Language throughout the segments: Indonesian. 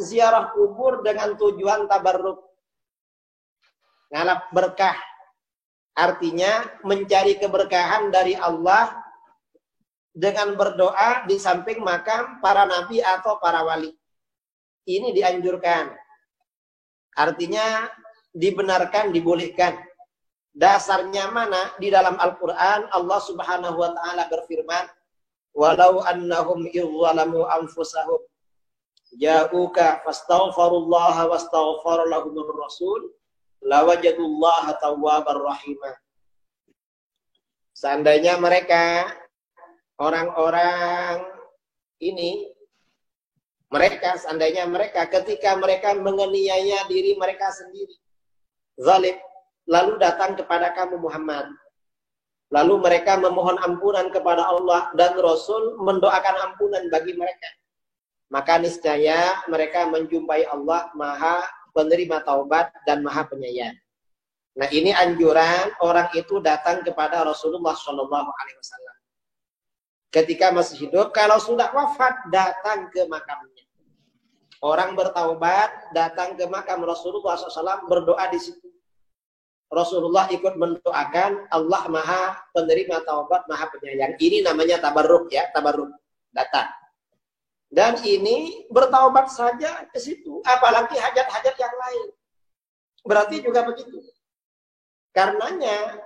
ziarah kubur dengan tujuan tabarruk, ngalap berkah. Artinya mencari keberkahan dari Allah dengan berdoa di samping makam para nabi atau para wali. Ini dianjurkan. Artinya dibenarkan, dibolehkan. Dasarnya mana? Di dalam Al-Quran Allah subhanahu wa ta'ala berfirman, walau annahum izzalamu anfusahum ja'uka fastaghfarullaha wastaghfara lahumur rasul lawajadullaha tawwabar rahimah. Seandainya mereka, orang-orang ini, seandainya mereka ketika mereka menganiaya diri mereka sendiri, zalim, lalu datang kepada kamu Muhammad, lalu mereka memohon ampunan kepada Allah dan Rasul mendoakan ampunan bagi mereka, maka niscaya mereka menjumpai Allah Maha penerima taubat dan Maha penyayang. Nah, ini anjuran orang itu datang kepada Rasulullah SAW ketika masih hidup. Kalau sudah wafat, datang ke makamnya. Orang bertaubat datang ke makam Rasulullah SAW, berdoa di situ. Rasulullah ikut mendoakan, Allah Maha penerima taubat, Maha penyayang. Ini namanya tabarruk, ya, tabarruk, datang. Dan ini bertaubat saja ke situ, apalagi hajat-hajat yang lain. Berarti juga begitu. Karenanya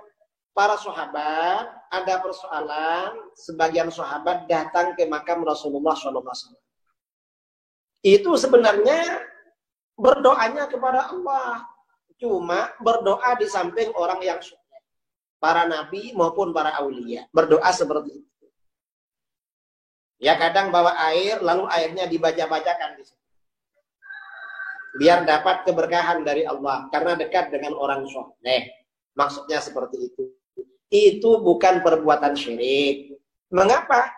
para sahabat ada persoalan, sebagian sahabat datang ke makam Rasulullah SAW. Itu sebenarnya berdoanya kepada Allah. Cuma berdoa di samping orang yang soleh, para nabi maupun para aulia, berdoa seperti itu. Ya, kadang bawa air, lalu airnya dibaca-bacakan di situ, biar dapat keberkahan dari Allah karena dekat dengan orang soleh. Maksudnya seperti itu. Itu bukan perbuatan syirik. Mengapa?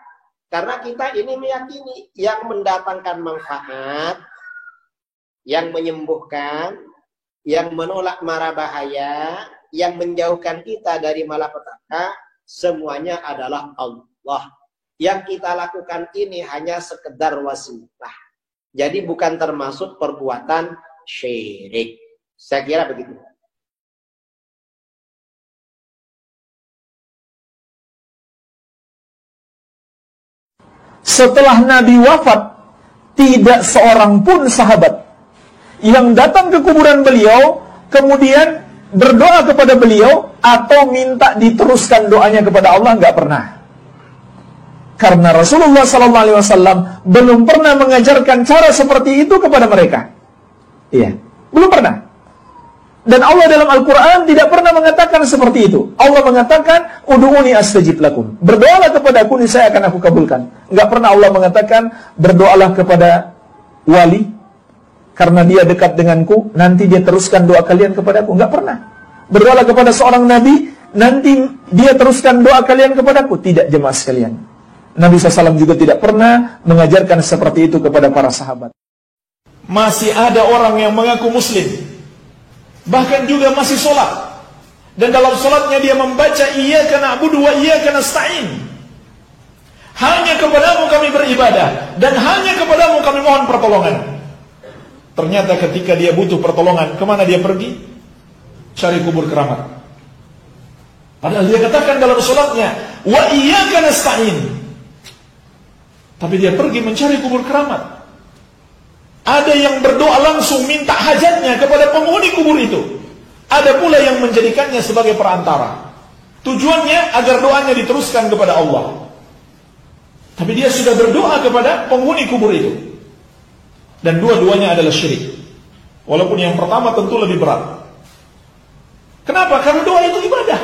Karena kita ini meyakini yang mendatangkan manfaat, yang menyembuhkan, yang menolak mara bahaya, yang menjauhkan kita dari malapetaka, semuanya adalah Allah. Yang kita lakukan ini hanya sekedar wasilah. Jadi bukan termasuk perbuatan syirik. Saya kira begitu. Setelah Nabi wafat, tidak seorang pun sahabat yang datang ke kuburan beliau kemudian berdoa kepada beliau atau minta diteruskan doanya kepada Allah, nggak pernah. Karena Rasulullah SAW belum pernah mengajarkan cara seperti itu kepada mereka. Iya, belum pernah. Dan Allah dalam Al-Quran tidak pernah mengatakan seperti itu. Allah mengatakan, Udu'uni astajib lakum. Berdoalah kepada aku, niscaya akan aku kabulkan. Enggak pernah Allah mengatakan, berdoalah kepada wali, karena dia dekat denganku, nanti dia teruskan doa kalian kepada aku. Enggak pernah. Berdoalah kepada seorang nabi, nanti dia teruskan doa kalian kepadaku. Tidak, jemaah sekalian. Nabi SAW juga tidak pernah mengajarkan seperti itu kepada para sahabat. Masih ada orang yang mengaku muslim, bahkan juga masih sholat, dan dalam sholatnya dia membaca iyyaka na'budu wa iyyaka nasta'in. Hanya kepadamu kami beribadah, dan hanya kepadamu kami mohon pertolongan. Ternyata ketika dia butuh pertolongan, kemana dia pergi? Cari kubur keramat. Padahal dia katakan dalam sholatnya, wa iyyaka nasta'in. Tapi dia pergi mencari kubur keramat. Ada yang berdoa langsung minta hajatnya kepada penghuni kubur itu. Ada pula yang menjadikannya sebagai perantara. Tujuannya agar doanya diteruskan kepada Allah. Tapi dia sudah berdoa kepada penghuni kubur itu. Dan dua-duanya adalah syirik. Walaupun yang pertama tentu lebih berat. Kenapa? Karena doa itu ibadah.